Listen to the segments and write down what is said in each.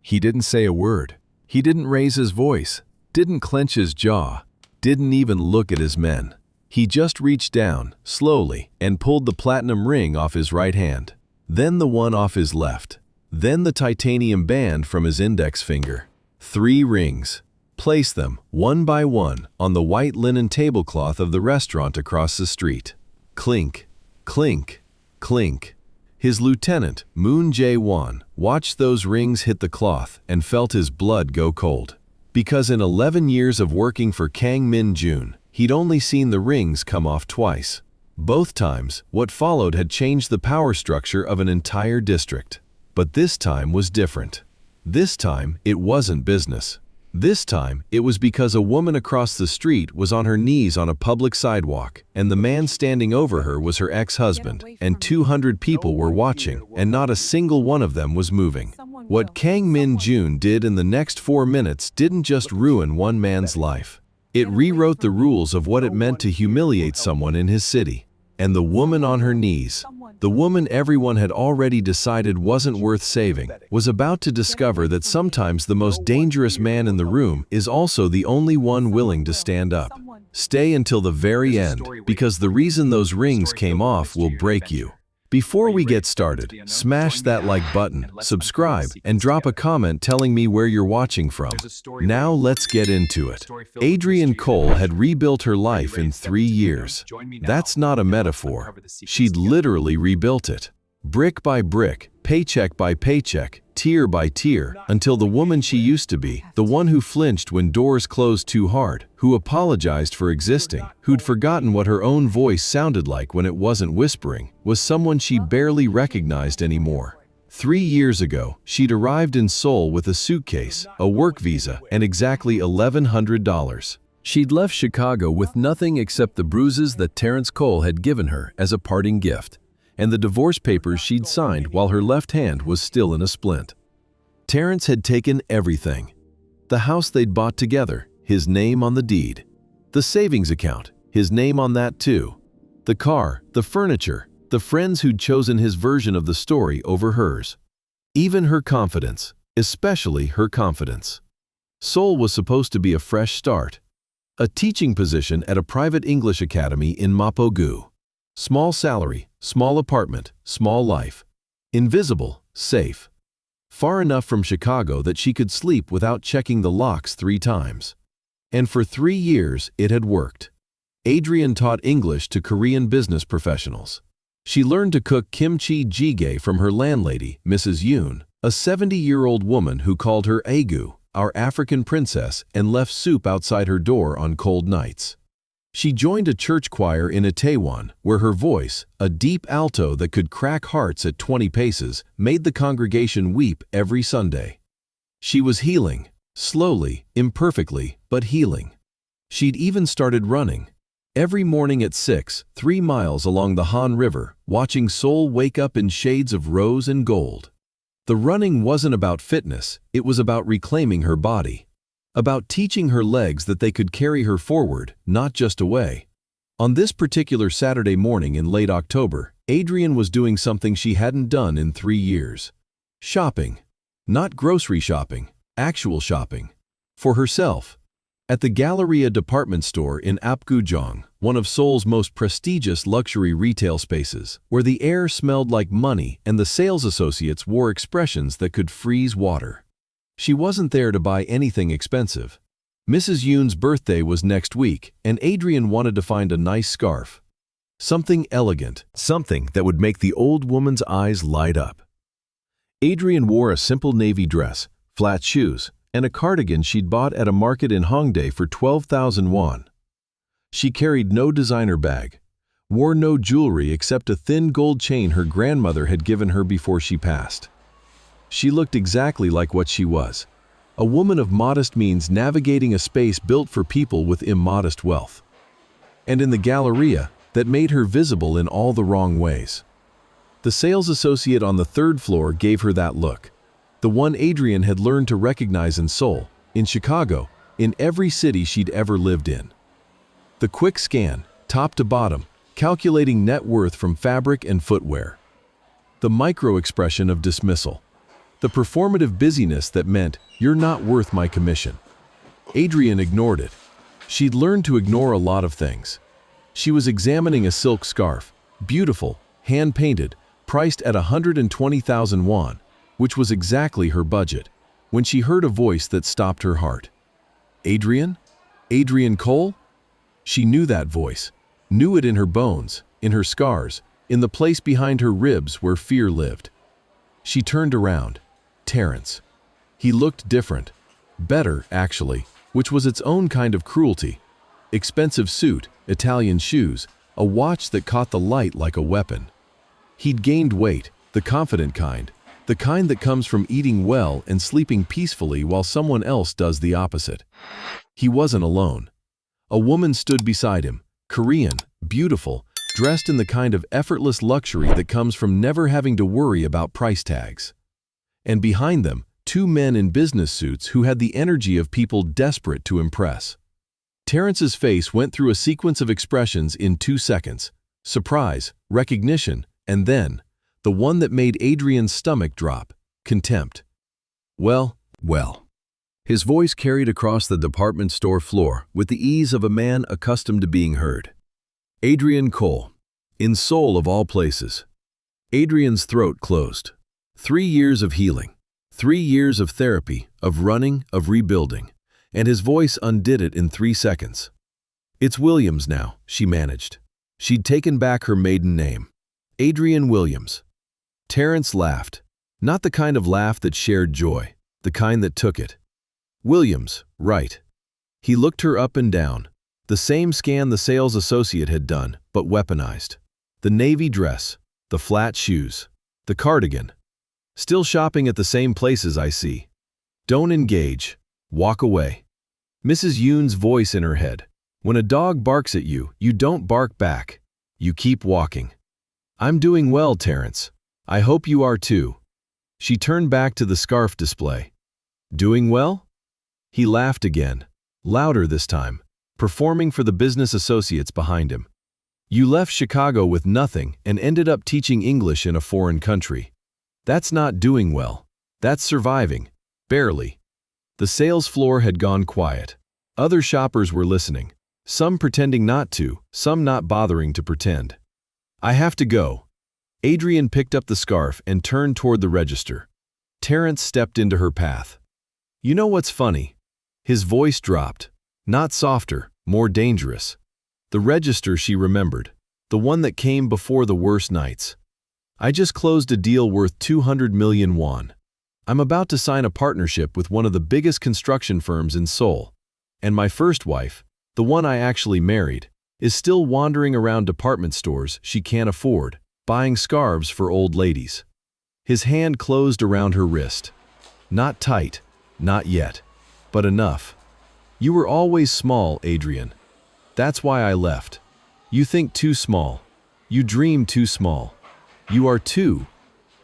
He didn't say a word. He didn't raise his voice, didn't clench his jaw, didn't even look at his men. He just reached down, slowly, and pulled the platinum ring off his right hand, then the one off his left, then the titanium band from his index finger. 3 rings. Place them, one by one, on the white linen tablecloth of the restaurant across the street. Clink, clink, clink. His lieutenant, Moon Jae-won, watched those rings hit the cloth and felt his blood go cold. Because in 11 years of working for Kang Min-jun, he'd only seen the rings come off twice. Both times, what followed had changed the power structure of an entire district. But this time was different. This time, it wasn't business. This time, it was because a woman across the street was on her knees on a public sidewalk, and the man standing over her was her ex-husband, and 200 people were watching, and not a single one of them was moving. What Kang Min-jun did in the next 4 minutes didn't just ruin one man's life. It rewrote the rules of what it meant to humiliate someone in his city. And the woman on her knees, the woman everyone had already decided wasn't worth saving, was about to discover that sometimes the most dangerous man in the room is also the only one willing to stand up. Stay until the very end, because the reason those rings came off will break you. Before we get started, smash that like button, subscribe, and drop a comment telling me where you're watching from. Now let's get into it. Adrienne Cole had rebuilt her life in 3 years. That's not a metaphor. She'd literally rebuilt it. Brick by brick, paycheck by paycheck, tier by tier, until the woman she used to be, the one who flinched when doors closed too hard, who apologized for existing, who'd forgotten what her own voice sounded like when it wasn't whispering, was someone she barely recognized anymore. 3 years ago, she'd arrived in Seoul with a suitcase, a work visa, and exactly $1,100. She'd left Chicago with nothing except the bruises that Terrence Cole had given her as a parting gift, and the divorce papers she'd signed while her left hand was still in a splint. Terrence had taken everything. The house they'd bought together, his name on the deed. The savings account, his name on that too. The car, the furniture, the friends who'd chosen his version of the story over hers. Even her confidence, especially her confidence. Seoul was supposed to be a fresh start. A teaching position at a private English academy in Mapo-gu. Small salary, small apartment, small life. Invisible, safe. Far enough from Chicago that she could sleep without checking the locks 3 times. And for 3 years, it had worked. Adrienne taught English to Korean business professionals. She learned to cook kimchi jjigae from her landlady, Mrs. Yoon, a 70-year-old woman who called her Agu, our African princess, and left soup outside her door on cold nights. She joined a church choir in Itaewon, where her voice, a deep alto that could crack hearts at 20 paces, made the congregation weep every Sunday. She was healing, slowly, imperfectly, but healing. She'd even started running. Every morning at 6, 3 miles along the Han River, watching Seoul wake up in shades of rose and gold. The running wasn't about fitness, it was about reclaiming her body. About teaching her legs that they could carry her forward, not just away. On this particular Saturday morning in late October, Adrienne was doing something she hadn't done in 3 years. Shopping. Not grocery shopping, actual shopping. For herself. At the Galleria department store in Apgujeong, one of Seoul's most prestigious luxury retail spaces, where the air smelled like money and the sales associates wore expressions that could freeze water. She wasn't there to buy anything expensive. Mrs. Yoon's birthday was next week, and Adrienne wanted to find a nice scarf. Something elegant, something that would make the old woman's eyes light up. Adrienne wore a simple navy dress, flat shoes, and a cardigan she'd bought at a market in Hongdae for 12,000 won. She carried no designer bag, wore no jewelry except a thin gold chain her grandmother had given her before she passed. She looked exactly like what she was, a woman of modest means navigating a space built for people with immodest wealth. And in the Galleria, that made her visible in all the wrong ways. The sales associate on the 3rd floor gave her that look, the one Adrienne had learned to recognize in Seoul, in Chicago, in every city she'd ever lived in. The quick scan, top to bottom, calculating net worth from fabric and footwear. The micro-expression of dismissal. The performative busyness that meant, "You're not worth my commission." Adrian ignored it. She'd learned to ignore a lot of things. She was examining a silk scarf, beautiful, hand-painted, priced at 120,000 won, which was exactly her budget, when she heard a voice that stopped her heart. Adrian? Adrian Cole? She knew that voice, knew it in her bones, in her scars, in the place behind her ribs where fear lived. She turned around. Terrence. He looked different. Better, actually, which was its own kind of cruelty. Expensive suit, Italian shoes, a watch that caught the light like a weapon. He'd gained weight, the confident kind, the kind that comes from eating well and sleeping peacefully while someone else does the opposite. He wasn't alone. A woman stood beside him, Korean, beautiful, dressed in the kind of effortless luxury that comes from never having to worry about price tags. And behind them, two men in business suits who had the energy of people desperate to impress. Terrence's face went through a sequence of expressions in 2 seconds: surprise, recognition, and then, the one that made Adrian's stomach drop: contempt. Well. His voice carried across the department store floor with the ease of a man accustomed to being heard. Adrian Cole, in Seoul of all places. Adrian's throat closed. 3 years of healing, 3 years of therapy, of running, of rebuilding, and his voice undid it in 3 seconds. "It's Williams now," she managed. She'd taken back her maiden name. Adrian Williams. Terrence laughed, not the kind of laugh that shared joy, the kind that took it. Williams, right. He looked her up and down. The same scan the sales associate had done, but weaponized. The navy dress, the flat shoes, the cardigan. Still shopping at the same places, I see. Don't engage. Walk away. Mrs. Yoon's voice in her head. When a dog barks at you, you don't bark back. You keep walking. I'm doing well, Terrence. I hope you are too. She turned back to the scarf display. Doing well? He laughed again, louder this time, performing for the business associates behind him. You left Chicago with nothing and ended up teaching English in a foreign country. That's not doing well. That's surviving. Barely. The sales floor had gone quiet. Other shoppers were listening, some pretending not to, some not bothering to pretend. I have to go. Adrian picked up the scarf and turned toward the register. Terrence stepped into her path. You know what's funny? His voice dropped. Not softer, more dangerous. The register she remembered. The one that came before the worst nights. I just closed a deal worth 200 million won. I'm about to sign a partnership with one of the biggest construction firms in Seoul. And my first wife, the one I actually married, is still wandering around department stores she can't afford, buying scarves for old ladies. His hand closed around her wrist. Not tight, not yet, but enough. You were always small, Adrian. That's why I left. You think too small. You dream too small. You are too.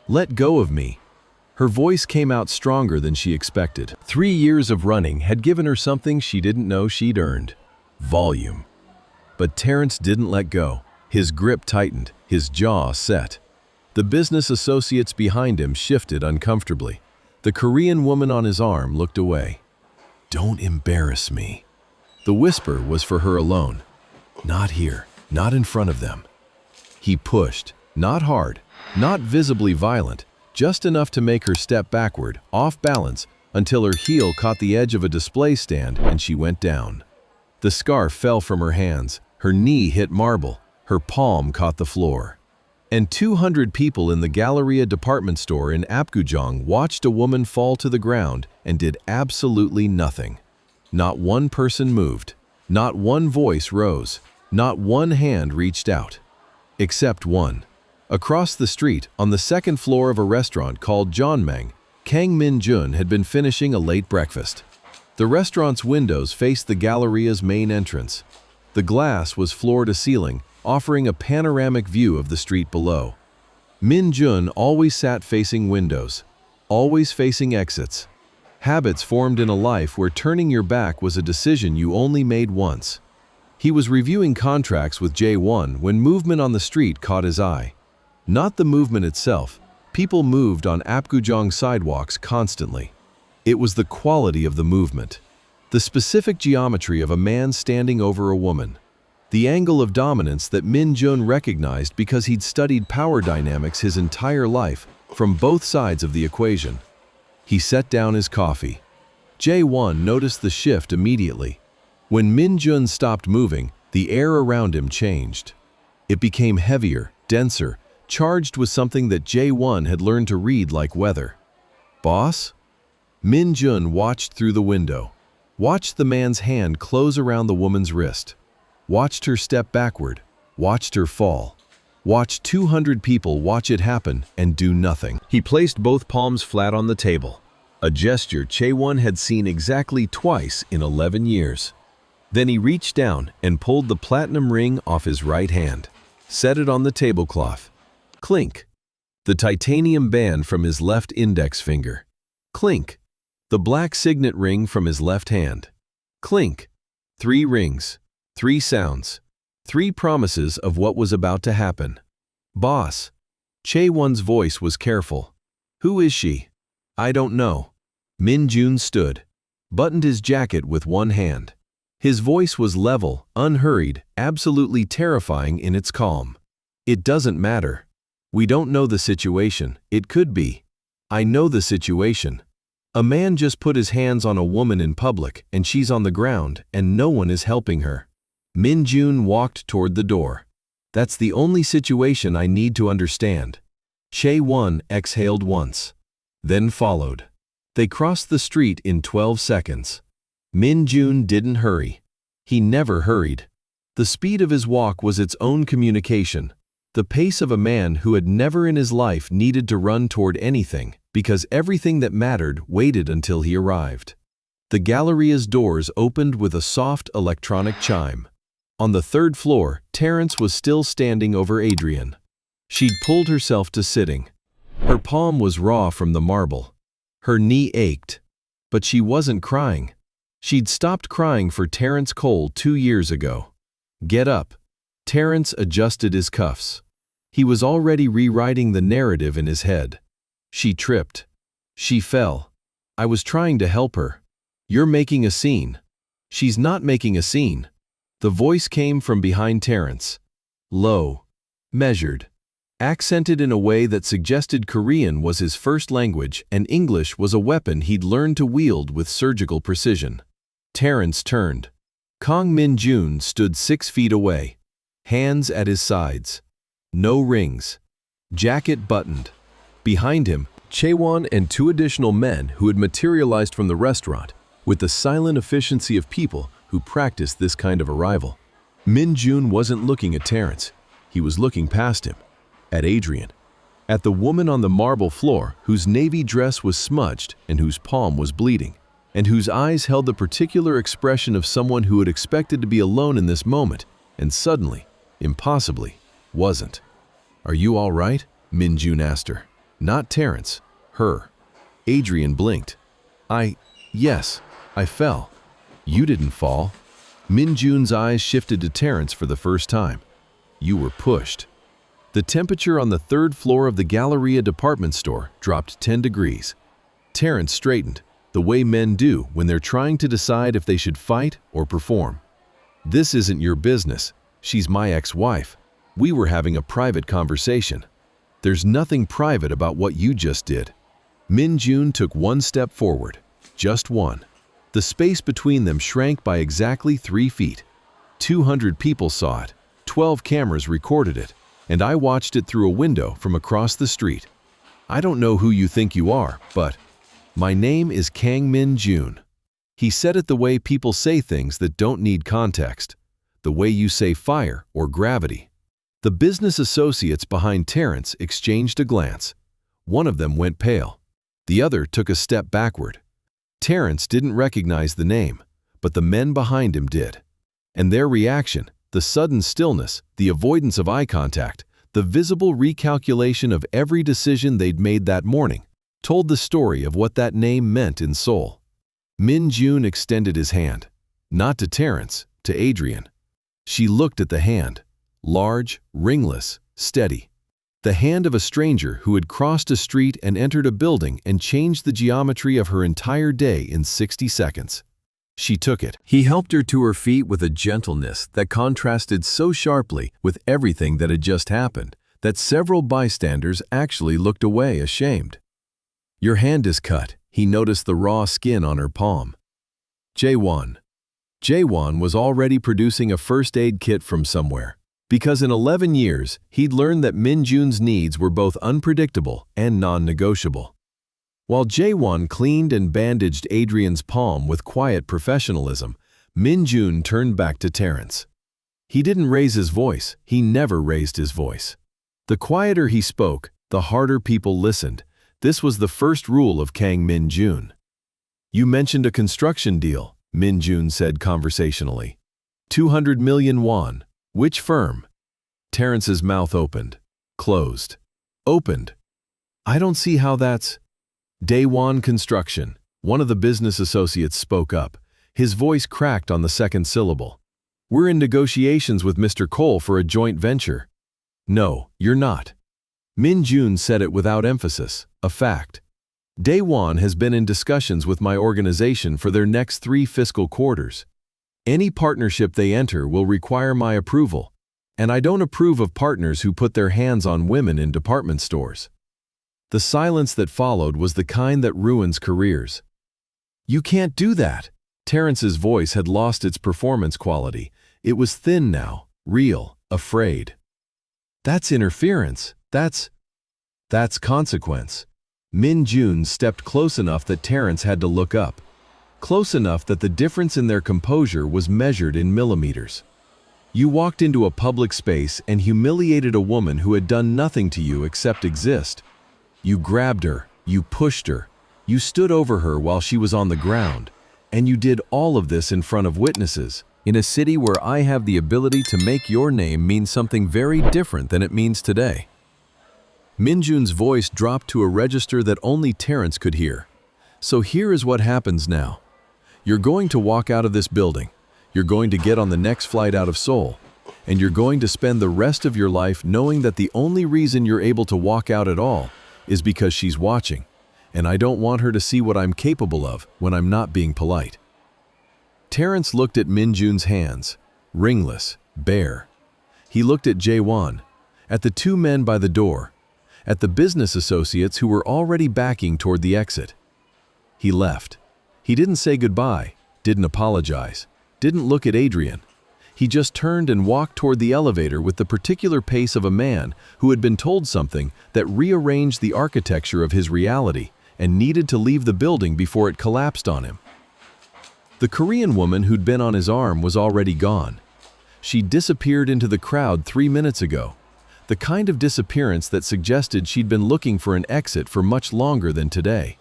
Let go of me. Her voice came out stronger than she expected. 3 years of running had given her something she didn't know she'd earned: volume. But Terrence didn't let go. His grip tightened, his jaw set. The business associates behind him shifted uncomfortably. The Korean woman on his arm looked away. Don't embarrass me. The whisper was for her alone. Not here, not in front of them. He pushed, not hard, not visibly violent, just enough to make her step backward, off balance, until her heel caught the edge of a display stand and she went down. The scarf fell from her hands, her knee hit marble, her palm caught the floor. And 200 people in the Galleria department store in Apgujeong watched a woman fall to the ground and did absolutely nothing. Not one person moved, not one voice rose, not one hand reached out. Except one. Across the street, on the second floor of a restaurant called Jeonmeng, Kang Min-jun had been finishing a late breakfast. The restaurant's windows faced the Galleria's main entrance. The glass was floor to ceiling, offering a panoramic view of the street below. Min-jun always sat facing windows, always facing exits. Habits formed in a life where turning your back was a decision you only made once. He was reviewing contracts with Jae-won when movement on the street caught his eye. Not the movement itself, People moved on Apgujeong sidewalks constantly. It was the quality of the movement, the specific geometry of a man standing over a woman, the angle of dominance that Min Jun recognized because he'd studied power dynamics his entire life from both sides of the equation. He set down his coffee. Jae-won noticed the shift immediately. When Min Jun stopped moving, the air around him changed. It became heavier, denser, charged with something that Jae-won had learned to read like weather. Boss? Min Jun watched through the window, watched the man's hand close around the woman's wrist, watched her step backward, watched her fall, watched 200 people watch it happen and do nothing. He placed both palms flat on the table, a gesture Jae-won had seen exactly twice in 11 years. Then he reached down and pulled the platinum ring off his right hand, set it on the tablecloth. Clink. The titanium band from his left index finger. Clink. The black signet ring from his left hand. Clink. 3 rings, 3 sounds, 3 promises of what was about to happen. Boss. Jae-won's voice was careful. Who is she? I don't know. Min Jun stood, buttoned his jacket with one hand. His voice was level, unhurried, absolutely terrifying in its calm. It doesn't matter. We don't know the situation. It could be. I know the situation. A man just put his hands on a woman in public and she's on the ground and no one is helping her. Min Jun walked toward the door. That's the only situation I need to understand. Jae-won exhaled once, then followed. They crossed the street in 12 seconds. Min Jun didn't hurry. He never hurried. The speed of his walk was its own communication, the pace of a man who had never in his life needed to run toward anything, because everything that mattered waited until he arrived. The Galleria's doors opened with a soft electronic chime. On the 3rd floor, Terence was still standing over Adrian. She'd pulled herself to sitting. Her palm was raw from the marble. Her knee ached. But she wasn't crying. She'd stopped crying for Terence Cole 2 years ago. Get up. Terence adjusted his cuffs. He was already rewriting the narrative in his head. She tripped. She fell. I was trying to help her. You're making a scene. She's not making a scene. The voice came from behind Terence. Low. Measured. Accented in a way that suggested Korean was his first language and English was a weapon he'd learned to wield with surgical precision. Terence turned. Kang Min Jun stood 6 feet away. Hands at his sides. No rings. Jacket buttoned. Behind him, Jae-won and 2 additional men who had materialized from the restaurant, with the silent efficiency of people who practiced this kind of arrival. Min Jun wasn't looking at Terence. He was looking past him, at Adrian, at the woman on the marble floor whose navy dress was smudged and whose palm was bleeding, and whose eyes held the particular expression of someone who had expected to be alone in this moment, and suddenly, impossibly, wasn't. Are you all right? Min Jun asked her. Not Terence, her. Adrian blinked. Yes, I fell. You didn't fall. Min Jun's eyes shifted to Terence for the first time. You were pushed. The temperature on the 3rd floor of the Galleria department store dropped 10 degrees. Terence straightened, the way men do when they're trying to decide if they should fight or perform. This isn't your business. She's my ex-wife. We were having a private conversation. There's nothing private about what you just did. Min Jun took 1 step forward. Just 1. The space between them shrank by exactly 3 feet. 200 people saw it. 12 cameras recorded it. And I watched it through a window from across the street. I don't know who you think you are, but my name is Kang Min Jun. He said it the way people say things that don't need context. The way you say fire or gravity. The business associates behind Terence exchanged a glance. One of them went pale. The other took a step backward. Terence didn't recognize the name, but the men behind him did. And their reaction, the sudden stillness, the avoidance of eye contact, the visible recalculation of every decision they'd made that morning, told the story of what that name meant in Seoul. Min Jun extended his hand. Not to Terence, to Adrian. She looked at the hand. Large, ringless, steady. The hand of a stranger who had crossed a street and entered a building and changed the geometry of her entire day in 60 seconds. She took it. He helped her to her feet with a gentleness that contrasted so sharply with everything that had just happened that several bystanders actually looked away ashamed. "Your hand is cut." He noticed the raw skin on her palm. Jaewon. Jaewon was already producing a first aid kit from somewhere, because in 11 years, he'd learned that Minjun's needs were both unpredictable and non-negotiable. While Jaewon cleaned and bandaged Adrian's palm with quiet professionalism, Minjun turned back to Terrence. He didn't raise his voice. He never raised his voice. The quieter he spoke, the harder people listened. This was the first rule of Kang Minjun. "You mentioned a construction deal," Minjun said conversationally. 200 million won. Which firm? Terrence's mouth opened. Closed. Opened. "I don't see how that's—" Daewon Construction. One of the business associates spoke up. His voice cracked on the second syllable. "We're in negotiations with Mr. Cole for a joint venture." "No, you're not." Minjun said it without emphasis, a fact. "Daewon has been in discussions with my organization for their next 3 fiscal quarters. Any partnership they enter will require my approval, and I don't approve of partners who put their hands on women in department stores." The silence that followed was the kind that ruins careers. "You can't do that." Terrence's voice had lost its performance quality. It was thin now, real, afraid. "That's interference. That's consequence." Minjun stepped close enough that Terrence had to look up. Close enough that the difference in their composure was measured in millimeters. "You walked into a public space and humiliated a woman who had done nothing to you except exist. You grabbed her, you pushed her, you stood over her while she was on the ground, and you did all of this in front of witnesses, in a city where I have the ability to make your name mean something very different than it means today." Minjun's voice dropped to a register that only Terrence could hear. "So here is what happens now. You're going to walk out of this building, you're going to get on the next flight out of Seoul, and you're going to spend the rest of your life knowing that the only reason you're able to walk out at all is because she's watching, and I don't want her to see what I'm capable of when I'm not being polite." Terrence looked at Minjun's hands, ringless, bare. He looked at Jaewon, at the 2 men by the door, at the business associates who were already backing toward the exit. He left. He didn't say goodbye, didn't apologize, didn't look at Adrian. He just turned and walked toward the elevator with the particular pace of a man who had been told something that rearranged the architecture of his reality and needed to leave the building before it collapsed on him. The Korean woman who'd been on his arm was already gone. She disappeared into the crowd 3 minutes ago, the kind of disappearance that suggested she'd been looking for an exit for much longer than today.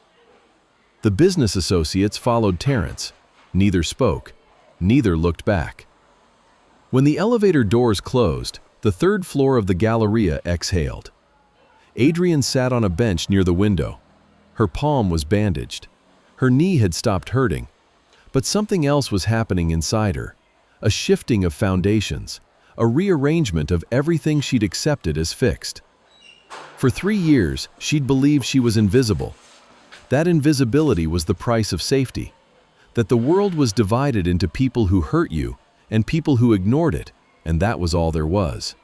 The business associates followed Terrence. Neither spoke. Neither looked back. When the elevator doors closed, the 3rd floor of the Galleria exhaled. Adrian sat on a bench near the window. Her palm was bandaged. Her knee had stopped hurting. But something else was happening inside her. A shifting of foundations. A rearrangement of everything she'd accepted as fixed. For 3 years, she'd believed she was invisible. That invisibility was the price of safety. That the world was divided into people who hurt you and people who ignored it, and that was all there was.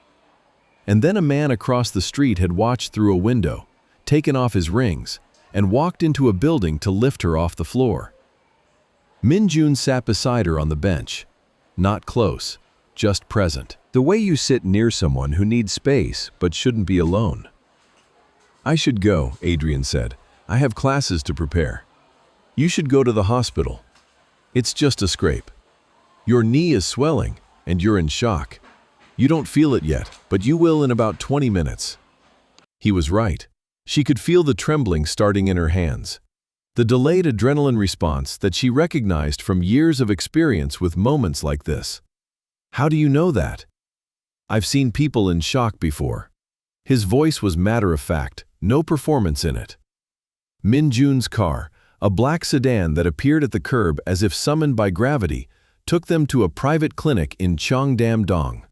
And then a man across the street had watched through a window, taken off his rings, and walked into a building to lift her off the floor. Minjun sat beside her on the bench. Not close, just present. The way you sit near someone who needs space but shouldn't be alone. "I should go," Adrian said. "I have classes to prepare. You should go to the hospital. It's just a scrape. Your knee is swelling, and you're in shock. You don't feel it yet, but you will in about 20 minutes. He was right. She could feel the trembling starting in her hands. The delayed adrenaline response that she recognized from years of experience with moments like this. "How do you know that?" "I've seen people in shock before." His voice was matter-of-fact, no performance in it. Minjun's car, a black sedan that appeared at the curb as if summoned by gravity, took them to a private clinic in Cheongdam-dong.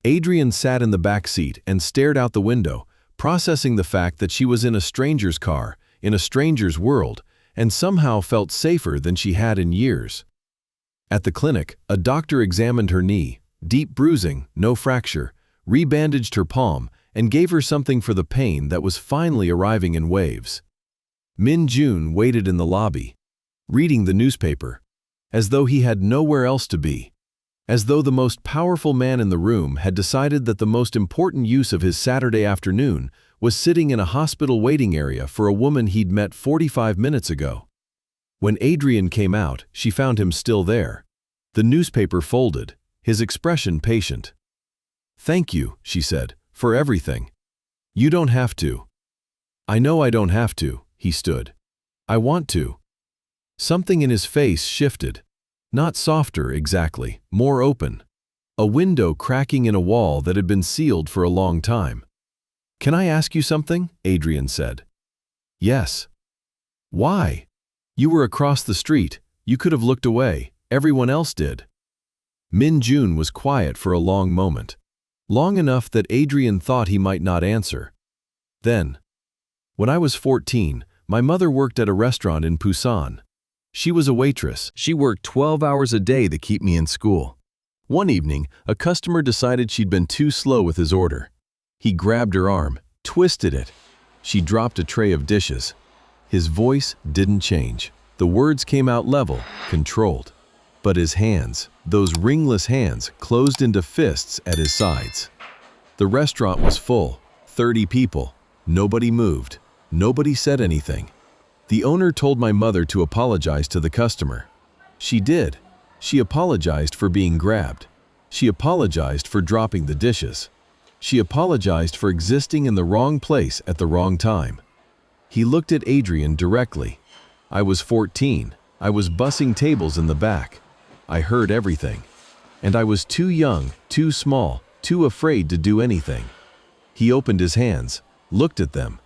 Adrian sat in the back seat and stared out the window, processing the fact that she was in a stranger's car, in a stranger's world, and somehow felt safer than she had in years. At the clinic, a doctor examined her knee, deep bruising, no fracture, rebandaged her palm, and gave her something for the pain that was finally arriving in waves. Min-jun waited in the lobby, reading the newspaper, as though he had nowhere else to be, as though the most powerful man in the room had decided that the most important use of his Saturday afternoon was sitting in a hospital waiting area for a woman he'd met 45 minutes ago. When Adrian came out, she found him still there, the newspaper folded, his expression patient. "Thank you," she said, "for everything. You don't have to." "I know I don't have to," he stood. "I want to." Something in his face shifted. Not softer, exactly, more open. A window cracking in a wall that had been sealed for a long time. "Can I ask you something?" Adrian said. "Yes." "Why? You were across the street. You could have looked away. Everyone else did." Min-jun was quiet for a long moment. Long enough that Adrian thought he might not answer. Then, "When I was 14, my mother worked at a restaurant in Busan. She was a waitress. She worked 12 hours a day to keep me in school. One evening, a customer decided she'd been too slow with his order. He grabbed her arm, twisted it. She dropped a tray of dishes. His voice didn't change. The words came out level, controlled. But his hands, those ringless hands, closed into fists at his sides. The restaurant was full, 30 people. Nobody moved. Nobody said anything. The owner told my mother to apologize to the customer. She did. She apologized for being grabbed. She apologized for dropping the dishes. She apologized for existing in the wrong place at the wrong time. He looked at Adrian directly. "I was 14. I was bussing tables in the back. I heard everything. And I was too young, too small, too afraid to do anything." He opened his hands, looked at them.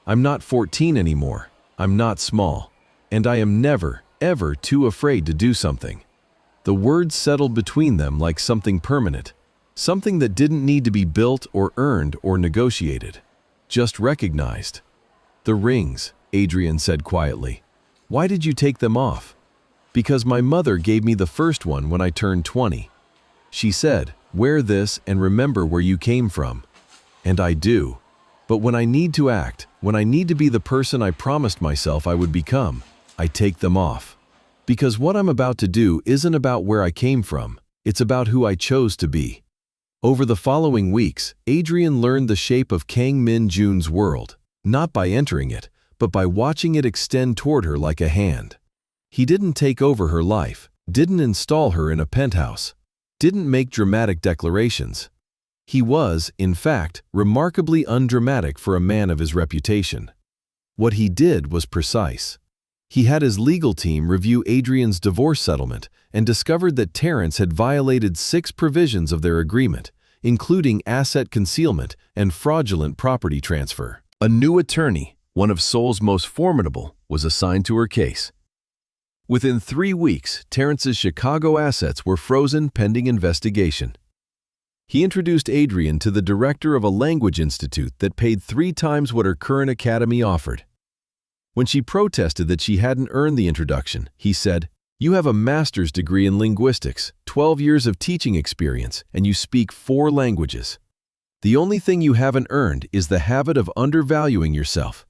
"I'm not 14 anymore. I'm not small. And I am never, ever too afraid to do something." The words settled between them like something permanent, something that didn't need to be built or earned or negotiated, just recognized. "The rings," Adrian said quietly. "Why did you take them off?" "Because my mother gave me the first one when I turned 20. She said, 'Wear this and remember where you came from.' And I do. But when I need to act, when I need to be the person I promised myself I would become, I take them off. Because what I'm about to do isn't about where I came from, it's about who I chose to be." Over the following weeks, Adrian learned the shape of Kang Min-jun's world, not by entering it, but by watching it extend toward her like a hand. He didn't take over her life, didn't install her in a penthouse, didn't make dramatic declarations. He was, in fact, remarkably undramatic for a man of his reputation. What he did was precise. He had his legal team review Adrian's divorce settlement and discovered that Terrence had violated 6 provisions of their agreement, including asset concealment and fraudulent property transfer. A new attorney, one of Seoul's most formidable, was assigned to her case. Within 3 weeks, Terrence's Chicago assets were frozen pending investigation. He introduced Adrian to the director of a language institute that paid 3 times what her current academy offered. When she protested that she hadn't earned the introduction, he said, "You have a master's degree in linguistics, 12 years of teaching experience, and you speak 4 languages. The only thing you haven't earned is the habit of undervaluing yourself."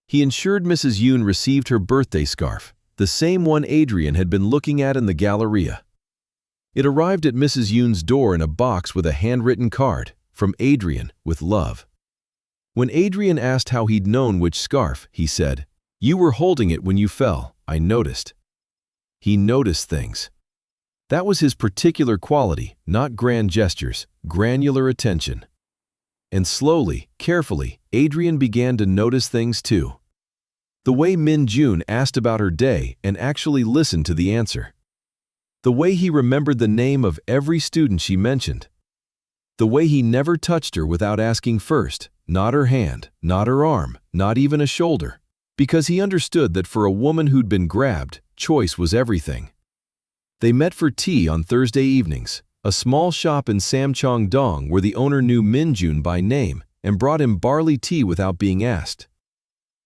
He ensured Mrs. Yoon received her birthday scarf, the same one Adrian had been looking at in the Galleria. It arrived at Mrs. Yoon's door in a box with a handwritten card, "From Adrian, with love." When Adrian asked how he'd known which scarf, he said, "You were holding it when you fell, I noticed." He noticed things. That was his particular quality, not grand gestures, granular attention. And slowly, carefully, Adrian began to notice things too. The way Min-jun asked about her day and actually listened to the answer. The way he remembered the name of every student she mentioned. The way he never touched her without asking first, not her hand, not her arm, not even a shoulder, because he understood that for a woman who'd been grabbed, choice was everything. They met for tea on Thursday evenings, a small shop in Samcheong-dong where the owner knew Min-jun by name and brought him barley tea without being asked.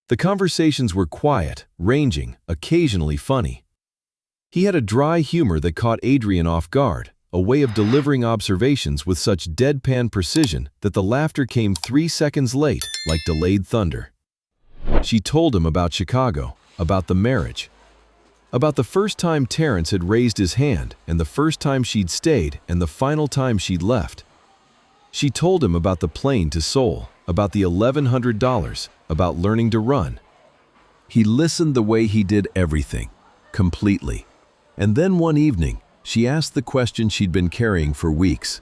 The conversations were quiet, ranging, occasionally funny. He had a dry humor that caught Adrian off guard, a way of delivering observations with such deadpan precision that the laughter came 3 seconds late, like delayed thunder. She told him about Chicago, about the marriage, about the first time Terrence had raised his hand and the first time she'd stayed and the final time she'd left. She told him about the plane to Seoul, about the $1,100, about learning to run. He listened the way he did everything, completely. And then one evening, she asked the question she'd been carrying for weeks.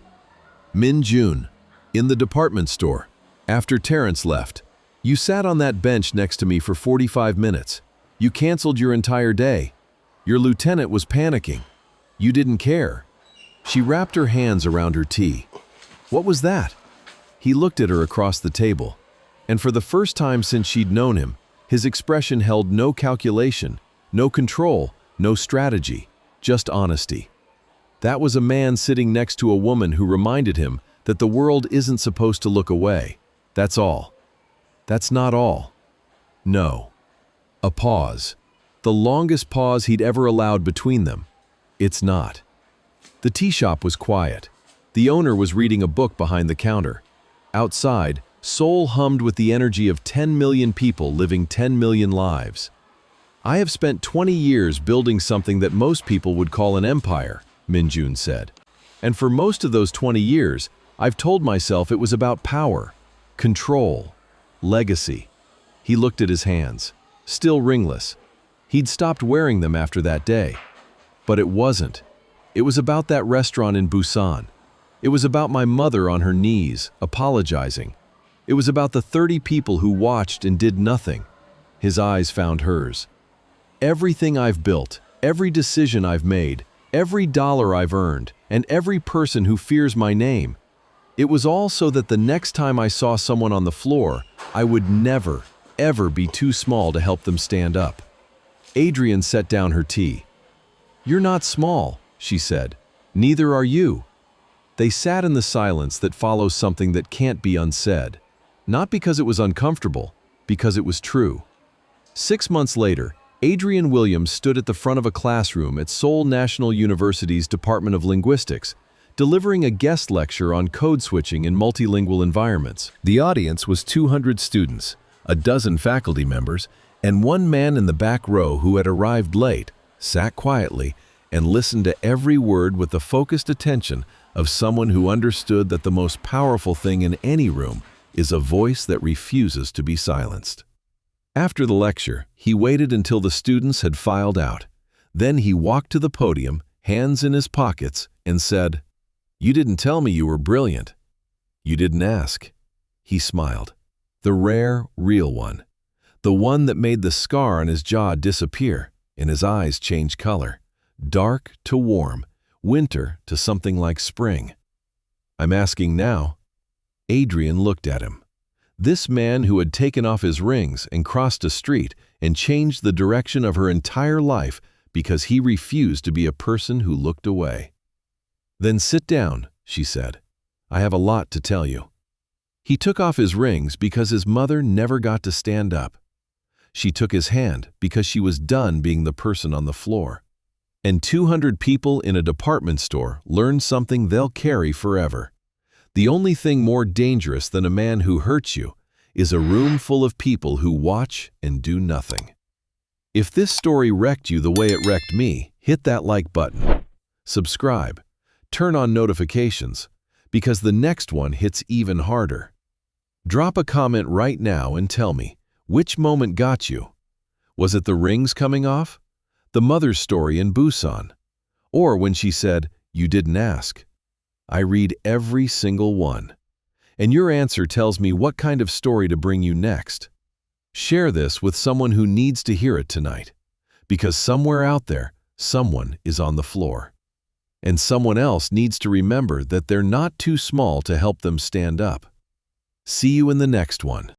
Min-Jun, in the department store, after Terrence left, you sat on that bench next to me for 45 minutes. You canceled your entire day. Your lieutenant was panicking. You didn't care. She wrapped her hands around her tea. What was that? He looked at her across the table, and for the first time since she'd known him, his expression held no calculation, no control, no strategy, just honesty. That was a man sitting next to a woman who reminded him that the world isn't supposed to look away. That's all. That's not all. No. A pause. The longest pause he'd ever allowed between them. It's not. The tea shop was quiet. The owner was reading a book behind the counter. Outside, Seoul hummed with the energy of 10 million people living 10 million lives. I have spent 20 years building something that most people would call an empire, Min-Jun said. And for most of those 20 years, I've told myself it was about power, control, legacy. He looked at his hands, still ringless. He'd stopped wearing them after that day. But it wasn't. It was about that restaurant in Busan. It was about my mother on her knees, apologizing. It was about the 30 people who watched and did nothing. His eyes found hers. Everything I've built, every decision I've made, every dollar I've earned, and every person who fears my name, it was all so that the next time I saw someone on the floor, I would never, ever be too small to help them stand up. Adrian set down her tea. You're not small, she said. Neither are you. They sat in the silence that follows something that can't be unsaid. Not because it was uncomfortable, because it was true. 6 months later, Adrian Williams stood at the front of a classroom at Seoul National University's Department of Linguistics, delivering a guest lecture on code switching in multilingual environments. The audience was 200 students, a dozen faculty members, and one man in the back row who had arrived late, sat quietly, and listened to every word with the focused attention of someone who understood that the most powerful thing in any room is a voice that refuses to be silenced. After the lecture, he waited until the students had filed out. Then he walked to the podium, hands in his pockets, and said, "You didn't tell me you were brilliant. You didn't ask." He smiled. The rare, real one. The one that made the scar on his jaw disappear and his eyes change color. Dark to warm, winter to something like spring. "I'm asking now." Adrian looked at him. This man who had taken off his rings and crossed a street and changed the direction of her entire life because he refused to be a person who looked away. "Then sit down," she said. "I have a lot to tell you." He took off his rings because his mother never got to stand up. She took his hand because she was done being the person on the floor. And 200 people in a department store learned something they'll carry forever. The only thing more dangerous than a man who hurts you is a room full of people who watch and do nothing. If this story wrecked you the way it wrecked me, hit that like button. Subscribe. Turn on notifications, because the next one hits even harder. Drop a comment right now and tell me, which moment got you? Was it the rings coming off? The mother's story in Busan? Or when she said, "You didn't ask"? I read every single one. And your answer tells me what kind of story to bring you next. Share this with someone who needs to hear it tonight. Because somewhere out there, someone is on the floor. And someone else needs to remember that they're not too small to help them stand up. See you in the next one.